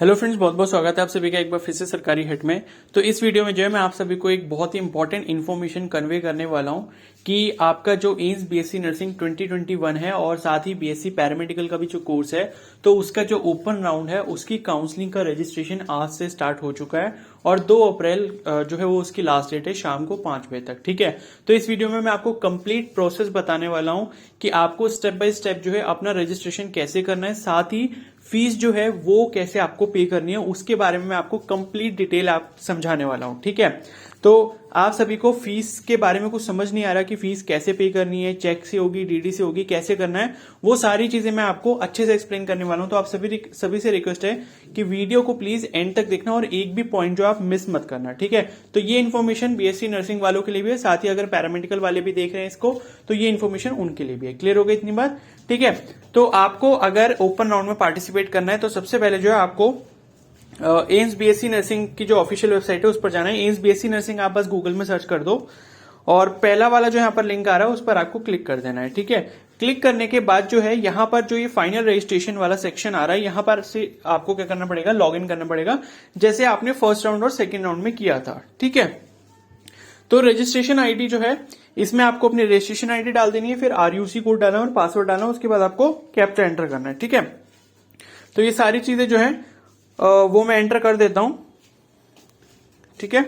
Hello friends, बहुत बहुत स्वागत है आप सभी का एक बार फिर से सरकारी हिट में। तो इस वीडियो में जो है मैं आप सभी को एक बहुत ही इंपॉर्टेंट इन्फॉर्मेशन कन्वे करने वाला हूं कि आपका जो एम्स बीएससी नर्सिंग 2021 है और साथ ही बीएससी पैरामेडिकल का भी जो कोर्स है तो उसका जो ओपन राउंड है उसकी काउंसलिंग का रजिस्ट्रेशन आज से स्टार्ट हो चुका है और 2 अप्रैल जो है वो उसकी लास्ट डेट है शाम को 5 बजे तक। ठीक है, तो इस वीडियो में मैं आपको कंप्लीट प्रोसेस बताने वाला हूं कि आपको स्टेप बाय स्टेप जो है अपना रजिस्ट्रेशन कैसे करना है, साथ ही फीस जो है वो कैसे आपको पे करनी है उसके बारे में मैं आपको कंप्लीट डिटेल आप समझाने वाला हूं। ठीक है, तो आप सभी को फीस के बारे में कुछ समझ नहीं आ रहा कि फीस कैसे पे करनी है, चेक से होगी, डीडी से होगी, कैसे करना है, वो सारी चीजें मैं आपको अच्छे से एक्सप्लेन करने वाला हूं। तो आप सभी से रिक्वेस्ट है कि वीडियो को प्लीज एंड तक देखना और एक भी पॉइंट जो आप मिस मत करना। ठीक है, तो ये इन्फॉर्मेशन बीएससी नर्सिंग वालों के लिए भी है, साथ ही अगर पैरामेडिकल वाले भी देख रहे हैं इसको तो ये इन्फॉर्मेशन उनके लिए भी है। क्लियर हो गई इतनी बात? ठीक है, तो आपको अगर ओपन राउंड में पार्टिसिपेट करना है तो सबसे पहले जो है आपको एम्स बीएससी नर्सिंग की जो ऑफिशियल वेबसाइट है उस पर जाना है। एम्स बीएससी नर्सिंग आप बस गूगल में सर्च कर दो और पहला वाला जो यहाँ पर लिंक आ रहा है उस पर आपको क्लिक कर देना है। ठीक है, क्लिक करने के बाद जो है यहाँ पर जो ये फाइनल रजिस्ट्रेशन वाला सेक्शन आ रहा है यहाँ पर से आपको क्या करना पड़ेगा, लॉग इन करना पड़ेगा जैसे आपने फर्स्ट राउंड और सेकेंड राउंड में किया था। ठीक है, तो रजिस्ट्रेशन आईडी जो है इसमें आपको अपनी रजिस्ट्रेशन आईडी डाल देनी है, फिर आरयूसी कोड डालना है और पासवर्ड डालना है, उसके बाद आपको कैप्चा एंटर करना है। ठीक है, तो ये सारी चीजें जो है वो मैं एंटर कर देता हूं। ठीक है,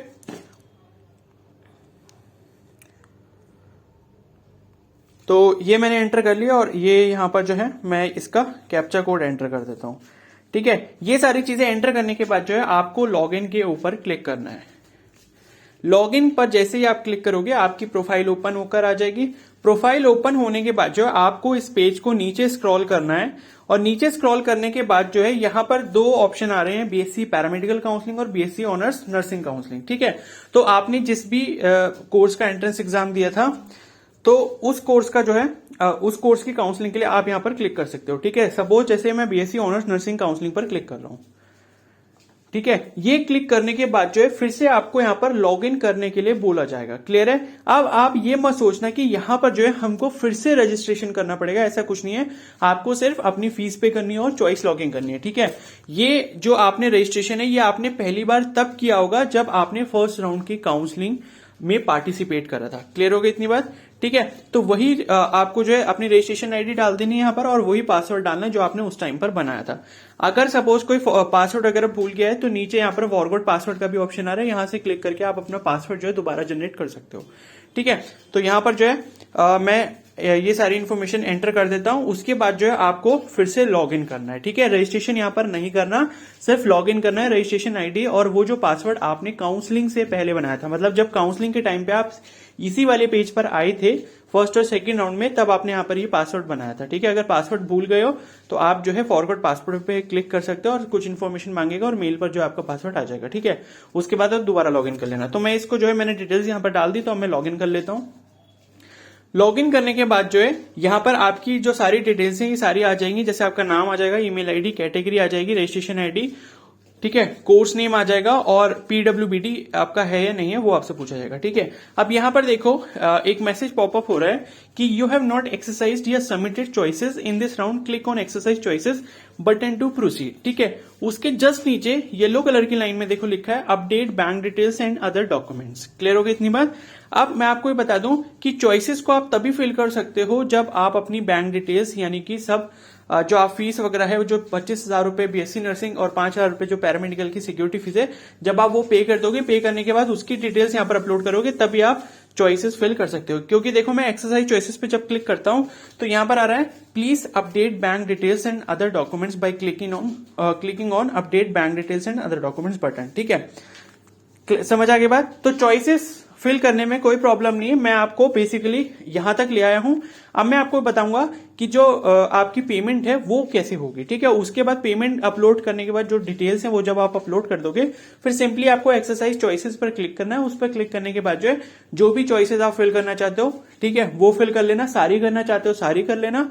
तो ये मैंने एंटर कर लिया और ये यहां पर जो है मैं इसका कैप्चा कोड एंटर कर देता हूं। ठीक है, ये सारी चीजें एंटर करने के बाद जो है आपको लॉगिन के ऊपर क्लिक करना है। लॉगिन पर जैसे ही आप क्लिक करोगे आपकी प्रोफाइल ओपन होकर आ जाएगी। प्रोफाइल ओपन होने के बाद जो है आपको इस पेज को नीचे स्क्रॉल करना है और नीचे स्क्रॉल करने के बाद जो है यहां पर 2 ऑप्शन आ रहे हैं, बीएससी पैरामेडिकल काउंसलिंग और बीएससी ऑनर्स नर्सिंग काउंसलिंग। ठीक है, तो आपने जिस भी कोर्स का एंट्रेंस एग्जाम दिया था तो उस कोर्स का जो है उस कोर्स की काउंसलिंग के लिए आप यहां पर क्लिक कर सकते हो। ठीक है, सपोज जैसे मैं बीएससी ऑनर्स नर्सिंग काउंसलिंग पर क्लिक कर रहा हूं। ठीक है, ये क्लिक करने के बाद जो है फिर से आपको यहां पर लॉग इन करने के लिए बोला जाएगा। क्लियर है? अब आप ये मत सोचना कि यहां पर जो है हमको फिर से रजिस्ट्रेशन करना पड़ेगा, ऐसा कुछ नहीं है। आपको सिर्फ अपनी फीस पे करनी है और चॉइस लॉगिन करनी है। ठीक है, ये जो आपने रजिस्ट्रेशन है ये आपने पहली बार तब किया होगा जब आपने फर्स्ट राउंड की काउंसलिंग में पार्टिसिपेट करा था। क्लियर हो गई इतनी बात? ठीक है, तो वही आपको जो है अपनी रजिस्ट्रेशन आईडी डाल देनी है यहां पर और वही पासवर्ड डालना है जो आपने उस टाइम पर बनाया था। अगर सपोज कोई पासवर्ड अगर भूल गया है तो नीचे यहां पर फॉरगॉट पासवर्ड का भी ऑप्शन आ रहा है, यहां से क्लिक करके आप अपना पासवर्ड जो है दोबारा जनरेट कर सकते हो। ठीक है, तो यहां पर जो है मैं ये सारी इन्फॉर्मेशन एंटर कर देता हूं। उसके बाद जो है आपको फिर से लॉग इन करना है। ठीक है, रजिस्ट्रेशन यहां पर नहीं करना, सिर्फ लॉग इन करना है, रजिस्ट्रेशन आईडी और वो जो पासवर्ड आपने काउंसलिंग से पहले बनाया था, मतलब जब काउंसलिंग के टाइम पे आप इसी वाले पेज पर आए थे फर्स्ट और सेकंड राउंड में, तब आपने यहां पर ये पासवर्ड बनाया था। ठीक है, अगर पासवर्ड भूल गए हो तो आप जो है फॉरगॉट पासवर्ड पे क्लिक कर सकते हो और कुछ इन्फॉर्मेशन मांगेगा और मेल पर जो आपका पासवर्ड आ जाएगा। ठीक है, उसके बाद आप दोबारा लॉग इन कर लेना। तो मैं इसको जो है मैंने डिटेल्स यहां पर डाल दी, तो मैं लॉग इन कर लेता हूं। लॉगिन करने के बाद जो है यहां पर आपकी जो सारी डिटेल्स हैं ये सारी आ जाएंगी, जैसे आपका नाम आ जाएगा, ईमेल आईडी, कैटेगरी आ जाएगी, रजिस्ट्रेशन आईडी, ठीक है, कोर्स नेम आ जाएगा और पीडब्ल्यूबीडी आपका है या नहीं है वो आपसे पूछा जाएगा। ठीक है, अब यहां पर देखो एक मैसेज पॉपअप हो रहा है कि यू हैव नॉट एक्सरसाइज्ड या submitted choices in this round, click on exercise choices button to proceed. ठीक है, उसके जस्ट नीचे येलो कलर की लाइन में देखो लिखा है update bank details and other documents. Clear हो गई इतनी बात? अब मैं आपको ये बता दूं कि चॉइसेस को आप तभी फिल कर सकते हो जब आप अपनी बैंक डिटेल्स यानी कि सब जो आप फीस वगैरह है, जो 25,000 रुपए बीएससी नर्सिंग और 5,000 रुपए जो पैरामेडिकल की सिक्योरिटी फीस है, जब आप वो पे कर दोगे, पे करने के बाद उसकी डिटेल्स यहां पर अपलोड करोगे तभी आप चॉइसेस फिल कर सकते हो। क्योंकि देखो मैं एक्सरसाइज चॉइसेस पे जब क्लिक करता हूं तो यहां पर आ रहा है please update bank details and other documents by clicking on update bank details and other documents button. ठीक है, समझ आ गई बात? तो चॉइसेस फिल करने में कोई प्रॉब्लम नहीं है, मैं आपको बेसिकली यहां तक ले आया हूं। अब मैं आपको बताऊंगा कि जो आपकी पेमेंट है वो कैसे होगी। ठीक है, उसके बाद पेमेंट अपलोड करने के बाद जो डिटेल्स है वो जब आप अपलोड कर दोगे फिर सिंपली आपको एक्सरसाइज चॉइसेस पर क्लिक करना है। उस पर क्लिक करने के बाद जो है जो भी चॉइसेस आप फिल करना चाहते हो, ठीक है, वो फिल कर लेना, सारी करना चाहते हो सारी कर लेना।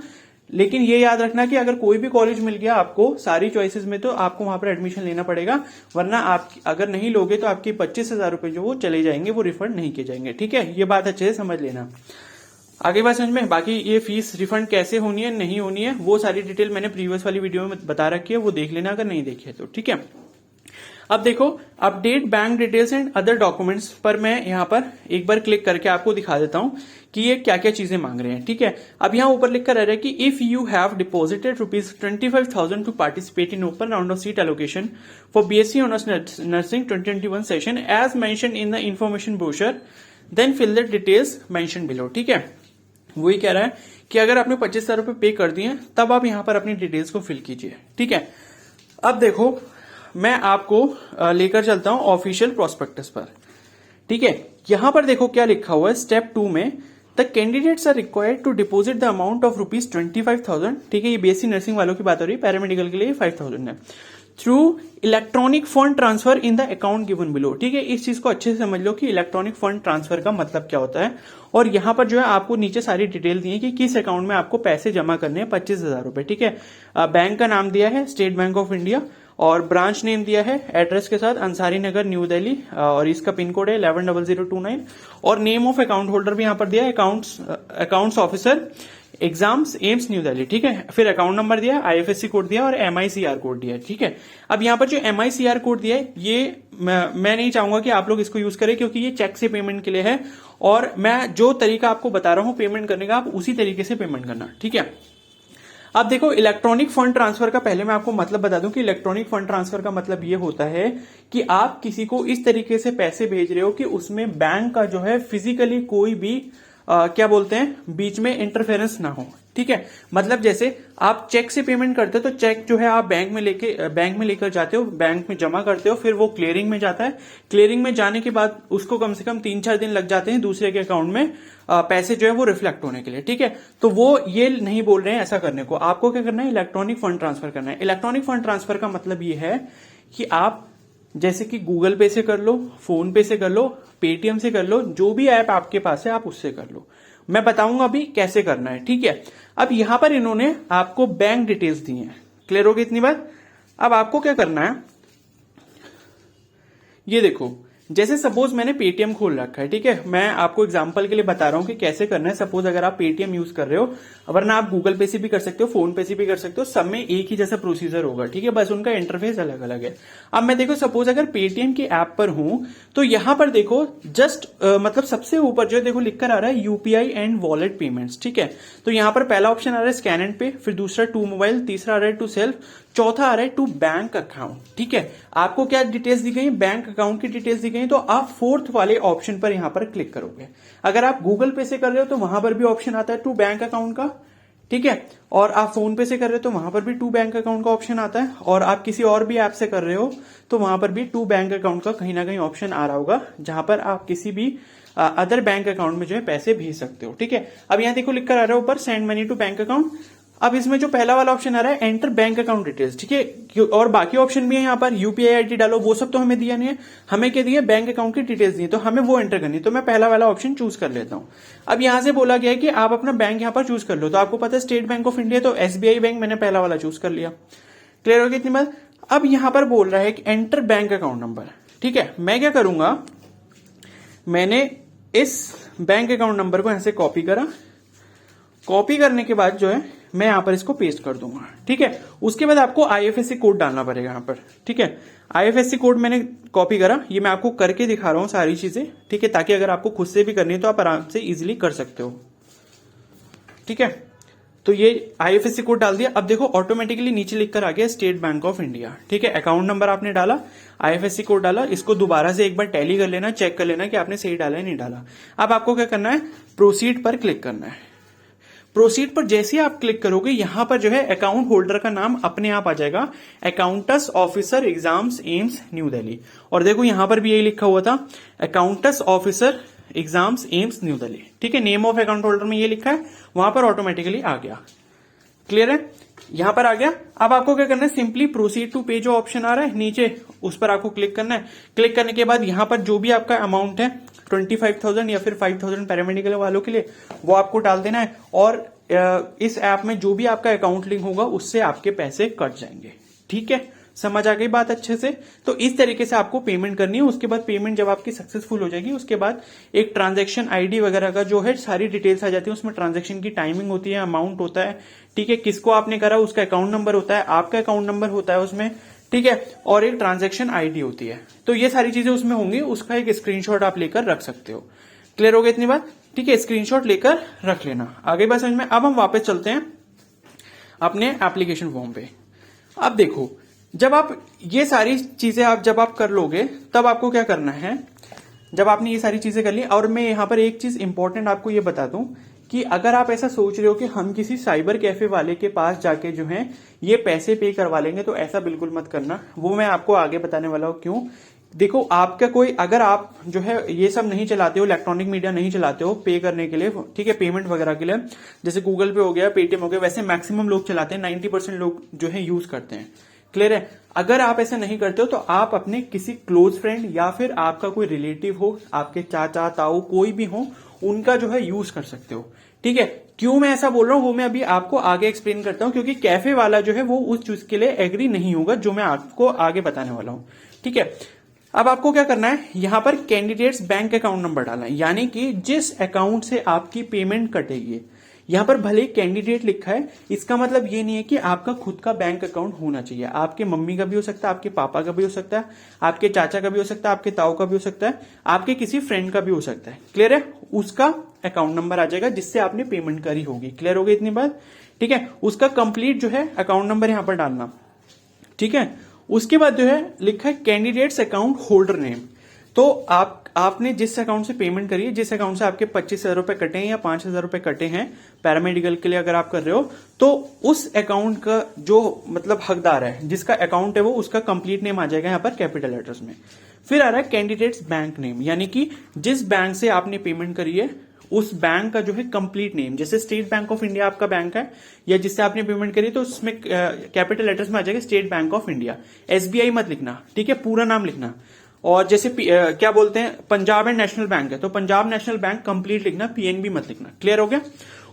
लेकिन ये याद रखना कि अगर कोई भी कॉलेज मिल गया आपको सारी चॉइसेस में तो आपको वहां पर एडमिशन लेना पड़ेगा, वरना आप अगर नहीं लोगे तो आपके 25,000 रुपए जो वो चले जाएंगे, वो रिफंड नहीं किए जाएंगे। ठीक है, ये बात अच्छे से समझ लेना। आगे बात समझ में। बाकी ये फीस रिफंड कैसे होनी है नहीं होनी है वो सारी डिटेल मैंने प्रीवियस वाली वीडियो में बता रखी है, वो देख लेना अगर नहीं देखी है तो, ठीक है। अब देखो update bank details and other documents पर मैं यहाँ पर एक बार क्लिक करके आपको दिखा देता हूं कि ये क्या क्या चीजें मांग रहे हैं, ठीक है। अब यहाँ ऊपर लिख कर रह रहा है कि if you have deposited ₹25,000 to participate in open round of seat allocation for BSc honours nursing 2021 session as mention in the information brochure then fill the details mention below, ठीक है। वही कह रहा है कि अगर आपने 25,000 रुपए पे कर दिए तब आप यहां पर अपनी डिटेल्स को फिल कीजिए, ठीक है। अब देखो मैं आपको लेकर चलता हूं ऑफिशियल प्रोस्पेक्टस पर, ठीक है। यहां पर देखो क्या लिखा हुआ है स्टेप 2 में, the candidates are required to deposit the amount of ₹25,000, ठीक है। ये बीएससी नर्सिंग वालों की बात हो रही है, पैरामेडिकल के लिए 5,000 है, through electronic fund transfer in the account given below, ठीक है। इस चीज को अच्छे से समझ लो कि इलेक्ट्रॉनिक फंड ट्रांसफर का मतलब क्या होता है। और यहां पर जो है आपको नीचे सारी डिटेल दी है कि किस अकाउंट में आपको पैसे जमा करने हैं, 25,000 रुपए, ठीक है। बैंक का नाम दिया है स्टेट बैंक ऑफ इंडिया और ब्रांच नेम दिया है एड्रेस के साथ अंसारी नगर न्यू दिल्ली और इसका पिन कोड है 110029 और नेम ऑफ अकाउंट होल्डर भी यहां पर दिया है accounts officer exams AIIMS new Delhi, ठीक है। फिर अकाउंट नंबर दिया, आईएफएससी कोड दिया और एमआईसीआर कोड दिया है, ठीक है। अब यहां पर जो एमआईसीआर कोड दिया है ये मैं नहीं चाहूंगा कि आप लोग इसको यूज करें क्योंकि ये चेक से पेमेंट के लिए है और मैं जो तरीका आपको बता रहा हूं पेमेंट करने का आप उसी तरीके से पेमेंट करना, ठीक है। अब देखो इलेक्ट्रॉनिक फंड ट्रांसफर का पहले मैं आपको मतलब बता दूं कि इलेक्ट्रॉनिक फंड ट्रांसफर का मतलब ये होता है कि आप किसी को इस तरीके से पैसे भेज रहे हो कि उसमें बैंक का जो है फिजिकली कोई भी क्या बोलते हैं बीच में इंटरफेरेंस ना हो, ठीक है। मतलब जैसे आप चेक से पेमेंट करते हो तो चेक जो है आप बैंक में लेकर जाते हो, बैंक में जमा करते हो, फिर वो क्लियरिंग में जाता है। क्लियरिंग में जाने के बाद उसको कम से कम 3-4 दिन लग जाते हैं दूसरे के अकाउंट में पैसे जो है वो रिफ्लेक्ट होने के लिए, ठीक है। तो वो ये नहीं बोल रहे हैं ऐसा करने को, आपको क्या करना है इलेक्ट्रॉनिक फंड ट्रांसफर करना है। इलेक्ट्रॉनिक फंड ट्रांसफर का मतलब ये है कि आप जैसे कि गूगल पे से कर लो, फोन पे से कर लो, पेटीएम से कर लो, जो भी ऐप आपके पास है आप उससे कर लो। मैं बताऊंगा अभी कैसे करना है, ठीक है। अब यहां पर इन्होंने आपको बैंक डिटेल्स दी हैं, क्लियर होगी इतनी बात। अब आपको क्या करना है, ये देखो जैसे सपोज मैंने पेटीएम खोल रखा है, ठीक है। मैं आपको एग्जांपल के लिए बता रहा हूं कि कैसे करना है। सपोज अगर आप पेटीएम यूज कर रहे हो, वरना आप गूगल पे से भी कर सकते हो, फोन पे से भी कर सकते हो, सब में एक ही जैसा प्रोसीजर होगा, ठीक है। बस उनका इंटरफेस अलग अलग है। अब मैं देखो सपोज अगर पेटीएम के ऐप पर हूं तो यहां पर देखो जस्ट मतलब सबसे ऊपर जो देखो लिखकर आ रहा है यूपीआई एंड वॉलेट पेमेंट्स, ठीक है। तो यहां पर पहला ऑप्शन आ रहा है स्कैन एंड पे, फिर दूसरा टू मोबाइल, तीसरा आ रहा है टू सेल्फ, चौथा आ रहा है टू बैंक अकाउंट, ठीक है। आपको क्या डिटेल्स दी गई, बैंक अकाउंट की डिटेल्स दी गई, तो आप फोर्थ वाले ऑप्शन पर यहां पर क्लिक करोगे। अगर आप गूगल पे से कर रहे हो तो वहां पर भी ऑप्शन आता है टू बैंक अकाउंट का, ठीक है। और आप फोन पे से कर रहे हो तो वहां पर भी टू बैंक अकाउंट का ऑप्शन आता है, और आप किसी और भी ऐप से कर रहे हो तो वहां पर भी टू बैंक अकाउंट का कहीं ना कहीं ऑप्शन आ रहा होगा, जहां पर आप किसी भी अदर बैंक अकाउंट में जो है पैसे भेज सकते हो, ठीक है। अब यहां देखो लिखकर आ रहा है ऊपर send money to bank account. अब इसमें जो पहला वाला ऑप्शन आ रहा है एंटर बैंक अकाउंट डिटेल्स, ठीक है। और बाकी ऑप्शन भी है यहाँ पर, यूपीआई आईडी डालो, वो सब तो हमें दिया नहीं है, हमें क्या दिया बैंक अकाउंट की डिटेल्स दी, तो हमें वो एंटर करनी है। तो मैं पहला वाला ऑप्शन चूज कर लेता हूं। अब यहां से बोला गया है कि आप अपना बैंक यहां पर चूज कर लो, तो आपको पता है स्टेट बैंक ऑफ इंडिया, तो एसबीआई बैंक मैंने पहला वाला चूज कर लिया, क्लियर हो गया इतनी बात। अब यहां पर बोल रहा है कि एंटर बैंक अकाउंट नंबर, ठीक है। मैं क्या करूंगा, मैंने इस बैंक अकाउंट नंबर को यहां से कॉपी करा, कॉपी करने के बाद जो है मैं यहां पर इसको पेस्ट कर दूंगा, ठीक है। उसके बाद आपको आईएफएससी कोड डालना पड़ेगा यहां पर, ठीक है। आईएफएससी कोड मैंने कॉपी करा, ये मैं आपको करके दिखा रहा हूं सारी चीजें, ठीक है, ताकि अगर आपको खुद से भी करनी है तो आप आराम से इजीली कर सकते हो, ठीक है। तो ये आईएफएससी कोड डाल दिया। अब देखो ऑटोमेटिकली नीचे लिखकर आ गया स्टेट बैंक ऑफ इंडिया, ठीक है। अकाउंट नंबर आपने डाला, आईएफएससी कोड डाला, इसको दोबारा से एक बार टैली कर लेना, चेक कर लेना कि आपने सही डाला है नहीं डाला। अब आपको क्या करना है, प्रोसीड पर क्लिक करना है। प्रोसीड पर जैसे आप क्लिक करोगे यहां पर जो है अकाउंट होल्डर का नाम अपने आप आ जाएगा, accounts officer exams AIIMS new Delhi. और देखो यहां पर भी यही लिखा हुआ था, accounts officer exams AIIMS new Delhi, ठीक है। नेम ऑफ अकाउंट होल्डर में ये लिखा है, वहां पर ऑटोमेटिकली आ गया, क्लियर है, यहां पर आ गया। अब आपको क्या करना है, सिंपली प्रोसीड टू पे जो ऑप्शन आ रहा है नीचे, उस पर आपको क्लिक करना है। क्लिक करने के बाद यहां पर जो भी आपका अमाउंट है 25,000 या फिर 5,000 पैरामेडिकल वालों के लिए, वो आपको डाल देना है। और इस ऐप में जो भी आपका अकाउंट लिंक होगा उससे आपके पैसे कट जाएंगे, ठीक है। समझ आ गई बात अच्छे से? तो इस तरीके से आपको पेमेंट करनी है। उसके बाद पेमेंट जब आपकी सक्सेसफुल हो जाएगी, उसके बाद एक ट्रांजैक्शन आईडी वगैरह का जो है सारी डिटेल्स आ जाती है। उसमें ट्रांजैक्शन की टाइमिंग होती है, अमाउंट होता है, ठीक है, किसको आपने करा उसका अकाउंट नंबर होता है, आपका अकाउंट नंबर होता है उसमें, ठीक है, और एक ट्रांजैक्शन आईडी होती है। तो ये सारी चीजें उसमें होंगी, उसका एक स्क्रीनशॉट आप लेकर रख सकते हो। क्लियर हो गया इतनी बात? ठीक है, स्क्रीनशॉट लेकर रख लेना। आगे बात समझ में? अब हम वापस चलते हैं अपने एप्लीकेशन फॉर्म पे। अब देखो, जब आप ये सारी चीजें जब आप कर लोगे, तब आपको क्या करना है, जब आपने ये सारी चीजें कर ली। और मैं यहां पर एक चीज इंपॉर्टेंट आपको ये बता दूं कि अगर आप ऐसा सोच रहे हो कि हम किसी साइबर कैफे वाले के पास जाके जो है ये पैसे पे करवा लेंगे, तो ऐसा बिल्कुल मत करना। वो मैं आपको आगे बताने वाला हूं क्यों। देखो, आपका कोई, अगर आप जो है ये सब नहीं चलाते हो, इलेक्ट्रॉनिक मीडिया नहीं चलाते हो पे करने के लिए, ठीक है, पेमेंट वगैरह के लिए, जैसे गूगल पे हो गया, पेटीएम हो गया, वैसे मैक्सिमम लोग चलाते हैं, 90% लोग जो है यूज करते हैं। क्लियर है? अगर आप ऐसा नहीं करते हो तो आप अपने किसी क्लोज फ्रेंड या फिर आपका कोई रिलेटिव हो, आपके चाचा ताऊ कोई भी हो, उनका जो है यूज कर सकते हो। ठीक है, क्यों मैं ऐसा बोल रहा हूं वो मैं अभी आपको आगे एक्सप्लेन करता हूं, क्योंकि कैफे वाला जो है वो उस चीज के लिए एग्री नहीं होगा जो मैं आपको आगे बताने वाला हूं। ठीक है, अब आपको क्या करना है, यहां पर कैंडिडेट्स बैंक अकाउंट नंबर डालना है, यानी कि जिस अकाउंट से आपकी पेमेंट कटेगी। यहां पर भले कैंडिडेट लिखा है, इसका मतलब ये नहीं है कि आपका खुद का बैंक अकाउंट होना चाहिए। आपके मम्मी का भी हो सकता है, आपके पापा का भी हो सकता है, आपके चाचा का भी हो सकता है, आपके ताऊ का भी हो सकता है, आपके किसी फ्रेंड का भी हो सकता है। क्लियर है? उसका अकाउंट नंबर आ जाएगा जिससे आपने पेमेंट करी होगी। क्लियर हो गई इतनी बात? ठीक है, उसका कंप्लीट जो है अकाउंट नंबर यहां पर डालना। ठीक है, उसके बाद जो है लिखा है कैंडिडेट्स अकाउंट होल्डर नेम। तो आपने जिस अकाउंट से पेमेंट करी है, जिस अकाउंट से आपके 25,000 रुपए कटे हैं या 5,000 रुपए कटे हैं पैरामेडिकल के लिए अगर आप कर रहे हो, तो उस अकाउंट का जो मतलब हकदार है, जिसका अकाउंट है वो, उसका कंप्लीट नेम आ जाएगा यहाँ पर कैपिटल लेटर्स में। फिर आ रहा है कैंडिडेट्स बैंक नेम, यानी कि जिस बैंक से आपने पेमेंट करी है उस बैंक का जो है कंप्लीट नेम। जैसे स्टेट बैंक ऑफ इंडिया आपका बैंक है, या जिससे आपने पेमेंट करी, तो उसमें कैपिटल लेटर्स में आ जाएगा state bank of India. SBI मत लिखना, ठीक है, पूरा नाम लिखना। और जैसे क्या बोलते हैं, पंजाब एंड नेशनल बैंक है, तो पंजाब नेशनल बैंक कंप्लीट लिखना, पीएनबी मत लिखना। क्लियर हो गया?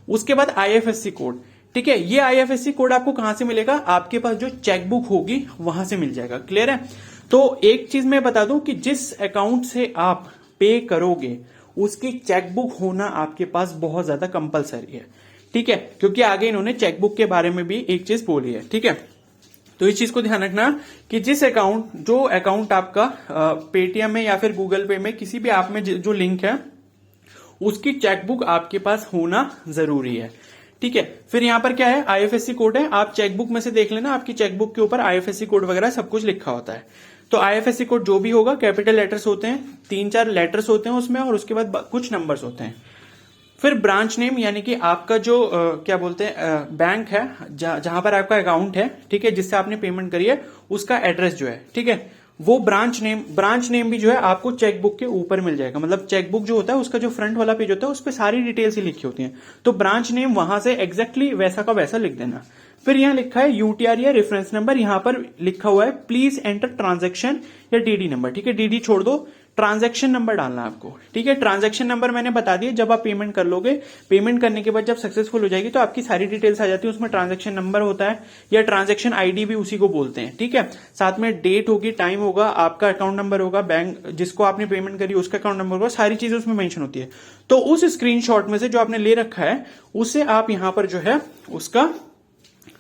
उसके बाद आईएफएससी कोड। ठीक है, ये आईएफएससी कोड आपको कहां से मिलेगा? आपके पास जो चेकबुक होगी वहां से मिल जाएगा। क्लियर है? तो एक चीज मैं बता दूं कि जिस अकाउंट से आप पे करोगे उसकी चेकबुक होना आपके पास बहुत ज्यादा कंपलसरी है। ठीक है, क्योंकि आगे इन्होंने चेकबुक के बारे में भी एक चीज बोली है। ठीक है, तो इस चीज को ध्यान रखना कि जो अकाउंट आपका पेटीएम में या फिर गूगल पे में किसी भी ऐप में जो लिंक है, उसकी चेकबुक आपके पास होना जरूरी है। ठीक है, फिर यहां पर क्या है, आईएफएससी कोड है। आप चेकबुक में से देख लेना, आपकी चेकबुक के ऊपर आईएफएससी कोड वगैरह सब कुछ लिखा होता है। तो आईएफएससी कोड जो भी होगा, कैपिटल लेटर्स होते हैं, 3-4 लेटर्स होते हैं उसमें, और उसके बाद कुछ नंबर्स होते हैं। फिर ब्रांच नेम, यानी कि आपका जो क्या बोलते हैं बैंक है, जहां पर आपका अकाउंट है, ठीक है, जिससे आपने पेमेंट करी है, उसका एड्रेस जो है, ठीक है, वो ब्रांच नेम भी जो है आपको चेकबुक के ऊपर मिल जाएगा। मतलब चेकबुक जो होता है उसका जो फ्रंट वाला पेज होता है उस पर सारी डिटेल्स ही लिखी होती हैं। तो ब्रांच नेम वहां से एग्जैक्टली वैसा का वैसा लिख देना। फिर यहां लिखा है यूटीआर या रेफरेंस नंबर, यहां पर लिखा हुआ है प्लीज एंटर ट्रांजैक्शन या डीडी नंबर। ठीक है, डीडी छोड़ दो, ट्रांजैक्शन नंबर डालना आपको। ठीक है, ट्रांजैक्शन नंबर मैंने बता दिया, जब आप पेमेंट कर लोगे, पेमेंट करने के बाद जब सक्सेसफुल हो जाएगी तो आपकी सारी डिटेल्स आ जाती है, उसमें ट्रांजैक्शन नंबर होता है या ट्रांजैक्शन आईडी भी उसी को बोलते हैं। ठीक है, साथ में डेट होगी, टाइम होगा, आपका अकाउंट नंबर होगा, बैंक जिसको आपने पेमेंट करी उसका अकाउंट नंबर होगा, सारी चीजें उसमें मेंशन होती है। तो उस स्क्रीनशॉट में से जो आपने ले रखा है उसे आप यहां पर जो है उसका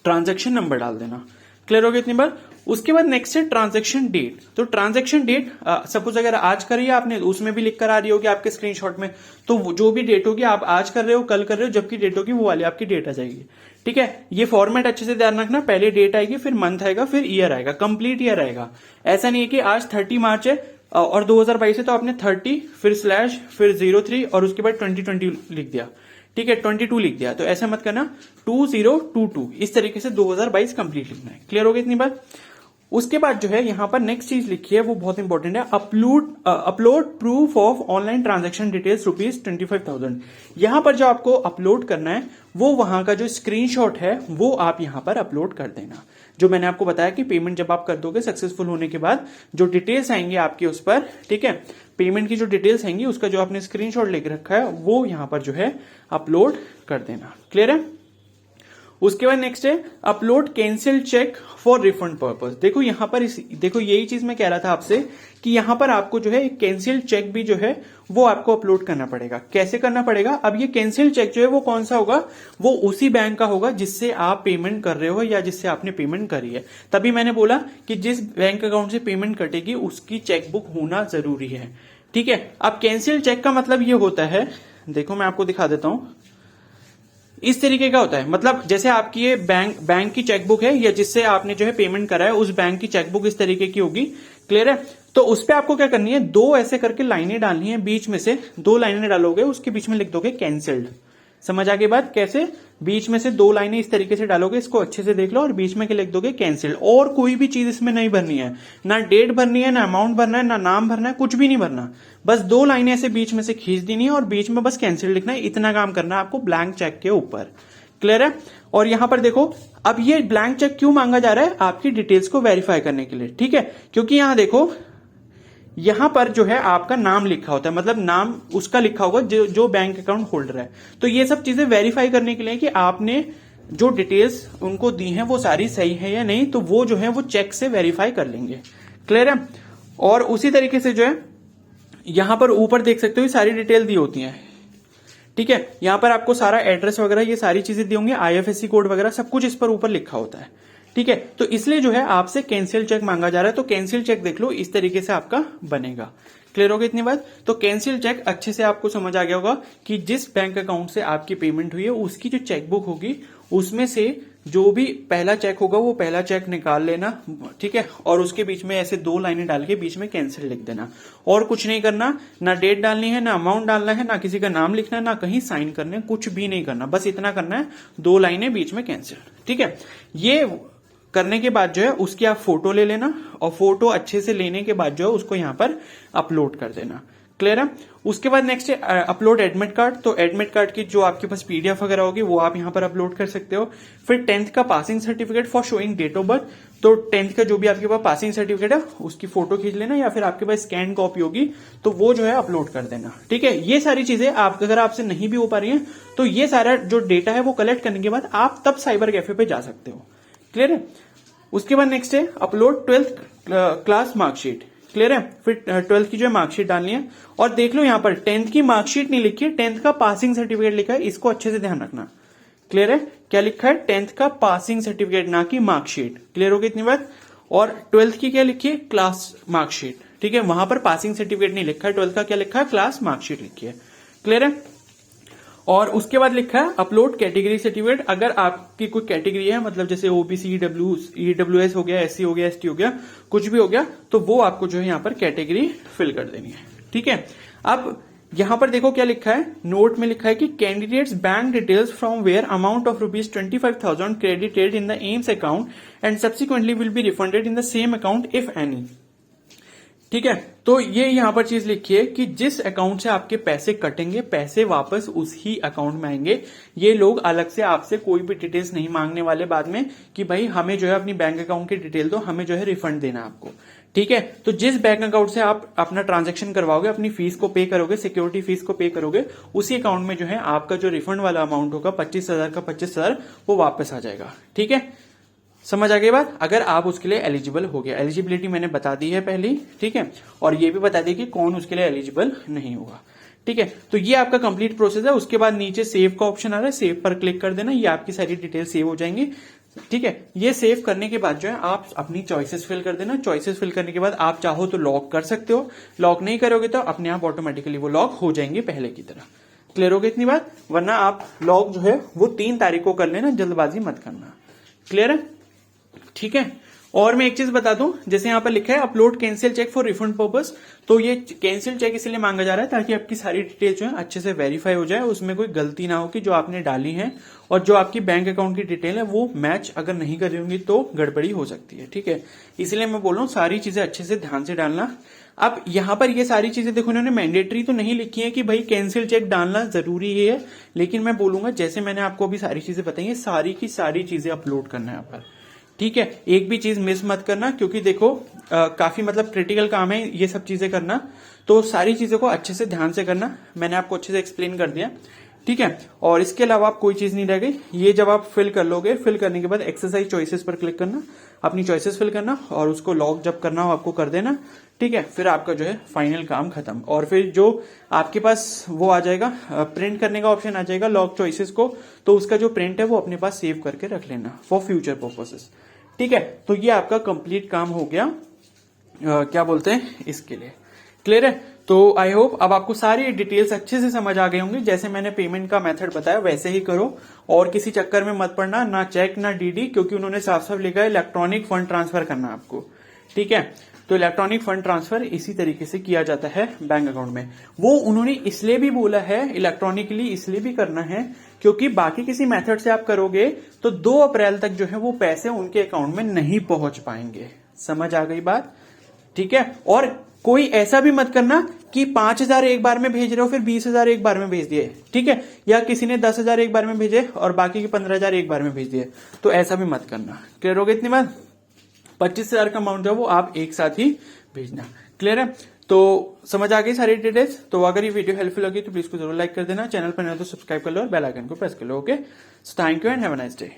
ट्रांजैक्शन नंबर डाल देना। क्लियर हो गया इतनी बार? उसके बाद नेक्स्ट है ट्रांजैक्शन डेट। तो ट्रांजैक्शन डेट सपोज अगर आज करी है आपने, उसमें भी लिख कर आ रही होगी आपके स्क्रीनशॉट में, तो जो भी डेट होगी, आप आज कर रहे हो, कल कर रहे हो, जबकि डेट होगी वो वाली आपकी डेट आ जाएगी। ठीक है, ये फॉर्मेट अच्छे से ध्यान रखना, पहले डेट आएगी, फिर मंथ आएगा, फिर ईयर आएगा, कंप्लीट ईयर आएगा। ऐसा नहीं है कि आज 30 मार्च है और 2022 है तो आपने 30 फिर स्लैश फिर 03 और उसके बाद 2020 लिख दिया। ठीक है, 22 लिख दिया, तो ऐसा मत करना, 2022 इस तरीके से 2022 कंप्लीट लिखना है। क्लियर हो गई इतनी बात? उसके बाद जो है यहां पर नेक्स्ट चीज लिखी है वो बहुत इंपॉर्टेंट है, upload proof of online transaction details ₹25,000। यहां पर जो आपको अपलोड करना है वो वहां का जो स्क्रीनशॉट है वो आप यहां पर अपलोड कर देना। जो मैंने आपको बताया कि पेमेंट जब आप कर दोगे सक्सेसफुल होने के बाद जो डिटेल्स आएंगे आपके उस पर, ठीक है, पेमेंट की जो डिटेल्स आएंगी उसका जो आपने स्क्रीनशॉट लेकर रखा है वो यहां पर जो है अपलोड कर देना। क्लियर है? उसके बाद नेक्स्ट है upload cancel cheque for refund purpose. देखो यहां पर देखो यही चीज मैं कह रहा था आपसे कि यहां पर आपको जो है एक कैंसिल चेक भी जो है वो आपको अपलोड करना पड़ेगा। कैसे करना पड़ेगा? अब ये कैंसिल चेक जो है वो कौन सा होगा? वो उसी बैंक का होगा जिससे आप पेमेंट कर रहे हो या जिससे आपने पेमेंट करी है। तभी मैंने बोला कि जिस बैंक अकाउंट से पेमेंट कटेगी उसकी चेकबुक होना जरूरी है। ठीक है, अब कैंसिल चेक का मतलब ये होता है, देखो मैं आपको दिखा देता हूं, इस तरीके का होता है। मतलब जैसे आपकी ये बैंक की चेकबुक है या जिससे आपने जो है पेमेंट करा है उस बैंक की चेकबुक इस तरीके की होगी। क्लियर है? तो उस पे आपको क्या करनी है, दो ऐसे करके लाइनें डालनी है, बीच में से दो लाइनें डालोगे, उसके बीच में लिख दोगे कैंसिल्ड। समझ आ गई बात? कैसे? बीच में से दो लाइनें इस तरीके से डालोगे, इसको अच्छे से देख लो, और बीच में के लिख दोगे कैंसिल्ड। और कोई भी चीज इसमें नहीं भरनी है, ना डेट भरनी है, ना अमाउंट भरना है, ना नाम भरना है, कुछ भी नहीं भरना। बस दो लाइनें ऐसे बीच में से खींच देनी है और बीच में बस कैंसिल लिखना है। इतना काम करना है आपको ब्लैंक चेक के ऊपर। क्लियर है? और यहां पर देखो, अब ये ब्लैंक चेक क्यों मांगा जा रहा है? आपकी डिटेल्स को वेरीफाई करने के लिए। ठीक है, क्योंकि यहां देखो, यहां पर जो है आपका नाम लिखा होता है, मतलब नाम उसका लिखा होगा जो बैंक अकाउंट होल्डर है। तो ये सब चीजें वेरीफाई करने के लिए कि आपने जो डिटेल्स उनको दी हैं वो सारी सही है या नहीं, तो वो जो है वो चेक से वेरीफाई कर लेंगे। क्लियर है? और उसी तरीके से जो है यहां पर ऊपर देख सकते हो ये सारी डिटेल दी होती है। ठीक है, यहां पर आपको सारा एड्रेस वगैरह ये सारी चीजें दी होंगी, IFSC कोड वगैरह सब कुछ इस पर ऊपर लिखा होता है। ठीक है, तो इसलिए जो है आपसे कैंसिल चेक मांगा जा रहा है। तो कैंसिल चेक देख लो इस तरीके से आपका बनेगा। क्लियर हो गया इतनी बात? तो कैंसिल चेक अच्छे से आपको समझ आ गया होगा कि जिस बैंक अकाउंट से आपकी पेमेंट हुई है उसकी जो चेकबुक होगी उसमें से जो भी पहला चेक होगा वो पहला चेक निकाल लेना। ठीक है, और उसके बीच में ऐसे दो लाइनें डाल के बीच में कैंसिल लिख देना। और कुछ नहीं करना, ना डेट डालनी है, ना अमाउंट डालना है, ना किसी का नाम लिखना है, ना कहीं साइन करने है, कुछ भी नहीं करना। बस इतना करना है, दो लाइनें बीच में कैंसिल। ठीक है, ये करने के बाद जो है उसकी आप फोटो ले लेना, और फोटो अच्छे से लेने के बाद जो है उसको यहां पर अपलोड कर देना। क्लियर है? उसके बाद नेक्स्ट है अपलोड एडमिट कार्ड। तो एडमिट कार्ड की जो आपके पास PDF वगैरह होगी वो आप यहां पर अपलोड कर सकते हो। फिर 10th का passing certificate for showing date of birth. तो 10th का जो भी आपके पास पासिंग सर्टिफिकेट है उसकी फोटो खींच लेना, या फिर आपके पास स्कैन कॉपी होगी तो वो जो है अपलोड कर देना। ठीक है, ये सारी चीजें आप अगर आपसे नहीं भी हो पा रही है तो ये सारा जो डेटा है वो कलेक्ट करने के बाद आप तब साइबर कैफे पे जा सकते हो। क्लियर है? उसके बाद नेक्स्ट है upload 12th class marksheet. Clear है? फिर 12th की जो है मार्कशीट डालनी है। और देख लो यहां पर 10th की मार्कशीट नहीं लिखी है, 10th का पासिंग सर्टिफिकेट लिखा है, इसको अच्छे से ध्यान रखना। क्लियर है? क्या लिखा है? 10th का पासिंग सर्टिफिकेट, ना कि मार्कशीट। क्लियर हो गई इतनी बात? और 12th की क्या लिखी है? Class marksheet. ठीक है, वहां पर पासिंग सर्टिफिकेट नहीं लिखा है, 12th का क्या लिखा है? क्लास मार्कशीट लिखी है। क्लियर है? और उसके बाद लिखा है अपलोड कैटेगरी सर्टिफिकेट। अगर आपकी कोई कैटेगरी है, मतलब जैसे OBC, EWS हो गया, SC हो गया, ST हो गया, कुछ भी हो गया, तो वो आपको जो है यहाँ पर कैटेगरी फिल कर देनी है। ठीक है, अब यहां पर देखो क्या लिखा है, नोट में लिखा है कि candidates bank details from where amount of ₹25,000 credited in the AIIMS account and subsequently will be refunded in the same account if any. ठीक है, तो ये यहां पर चीज लिखी है कि जिस अकाउंट से आपके पैसे कटेंगे, पैसे वापस उसी अकाउंट में आएंगे। ये लोग अलग से आपसे कोई भी डिटेल्स नहीं मांगने वाले बाद में कि भाई हमें जो है अपनी बैंक अकाउंट की डिटेल दो, हमें जो है रिफंड देना आपको। ठीक है, तो जिस बैंक अकाउंट से आप अपना ट्रांजैक्शन करवाओगे, अपनी फीस को पे करोगे, सिक्योरिटी फीस को पे करोगे, उसी अकाउंट में जो है आपका जो रिफंड वाला अमाउंट होगा 25,000 का 25,000 वो वापस आ जाएगा। ठीक है, समझ आ गई बात? अगर आप उसके लिए एलिजिबल हो गया, एलिजिबिलिटी मैंने बता दी है पहले ही। ठीक है, और ये भी बता दी कि कौन उसके लिए एलिजिबल नहीं होगा। ठीक है, तो ये आपका कंप्लीट प्रोसेस है। उसके बाद नीचे सेव का ऑप्शन आ रहा है, सेव पर क्लिक कर देना, ये आपकी सारी डिटेल सेव हो जाएंगी। ठीक है, ये सेव करने के बाद जो है आप अपनी चॉइसेस फिल कर देना। चॉइसेस फिल करने के बाद आप चाहो तो लॉक कर सकते हो, लॉक नहीं करोगे तो अपने आप ऑटोमेटिकली वो लॉक हो जाएंगे पहले की तरह। क्लियर हो गई इतनी बात? वरना आप लॉक जो है वो 3 तारीख को कर लेना, जल्दबाजी मत करना। क्लियर है? ठीक है, और मैं एक चीज बता दूं, जैसे यहां पर लिखा है upload cancel cheque for refund purpose, तो ये कैंसिल चेक इसलिए मांगा जा रहा है ताकि आपकी सारी डिटेल जो है अच्छे से वेरीफाई हो जाए, उसमें कोई गलती ना हो कि जो आपने डाली है और जो आपकी बैंक अकाउंट की डिटेल है वो मैच अगर नहीं कर रही होंगी तो गड़बड़ी हो सकती है। ठीक है, इसलिए मैं बोल रहा हूं सारी चीजें अच्छे से ध्यान से डालना। अब यहां पर ये सारी चीजें देखो, इन्होंने मैंडेटरी तो नहीं लिखी है कि भाई कैंसिल चेक डालना जरूरी है, लेकिन मैं बोलूंगा जैसे मैंने आपको अभी सारी चीजें बताई है, सारी की सारी चीजें अपलोड करना है यहाँ पर। ठीक है, एक भी चीज मिस मत करना, क्योंकि देखो काफी मतलब क्रिटिकल काम है ये सब चीजें करना, तो सारी चीजों को अच्छे से ध्यान से करना। मैंने आपको अच्छे से एक्सप्लेन कर दिया। ठीक है। और इसके अलावा आप कोई चीज नहीं रह गई। ये जब आप फिल कर लोगे, फिल करने के बाद एक्सरसाइज चॉइसेस पर क्लिक करना, अपनी चॉइसेस फिल करना और उसको लॉक जब करना हो आपको कर देना। ठीक है, फिर आपका जो है फाइनल काम खत्म। और फिर जो आपके पास वो आ जाएगा, प्रिंट करने का ऑप्शन आ जाएगा लॉक चॉइसेस को, तो उसका जो प्रिंट है वो अपने पास सेव करके रख लेना फॉर फ्यूचर पर्पसेस। ठीक है, तो ये आपका कंप्लीट काम हो गया, क्या बोलते हैं इसके लिए। क्लियर है? तो आई होप अब आपको सारी डिटेल्स अच्छे से समझ आ गए होंगे। जैसे मैंने पेमेंट का मेथड बताया वैसे ही करो, और किसी चक्कर में मत पड़ना, ना चेक ना डीडी, क्योंकि उन्होंने साफ साफ लिखा है इलेक्ट्रॉनिक फंड ट्रांसफर करना आपको। ठीक है, तो इलेक्ट्रॉनिक फंड ट्रांसफर इसी तरीके से किया जाता है बैंक अकाउंट में। वो उन्होंने इसलिए भी बोला है इलेक्ट्रॉनिकली, इसलिए भी करना है क्योंकि बाकी किसी मेथड से आप करोगे तो 2 अप्रैल तक जो है वो पैसे उनके अकाउंट में नहीं पहुंच पाएंगे। समझ आ गई बात? ठीक है, और कोई ऐसा भी मत करना कि 5,000 एक बार में भेज रहे हो फिर 20,000 एक बार में भेज दिए। ठीक है, या किसी ने 10,000 एक बार में भेजे और बाकी के 15,000 एक बार में भेज दिए, तो ऐसा भी मत करना। क्लियर हो गया इतनी बात? 25,000 का अमाउंट जो वो आप एक साथ ही भेजना। क्लियर है? तो समझ आ गई सारी डिटेल्स? तो अगर ये वीडियो हेल्पफुल लगी तो प्लीज को जरूर लाइक कर देना, चैनल पर नहीं तो सब्सक्राइब कर लो और बेल आइकन को प्रेस कर लो। Okay, so thank you and have a nice day.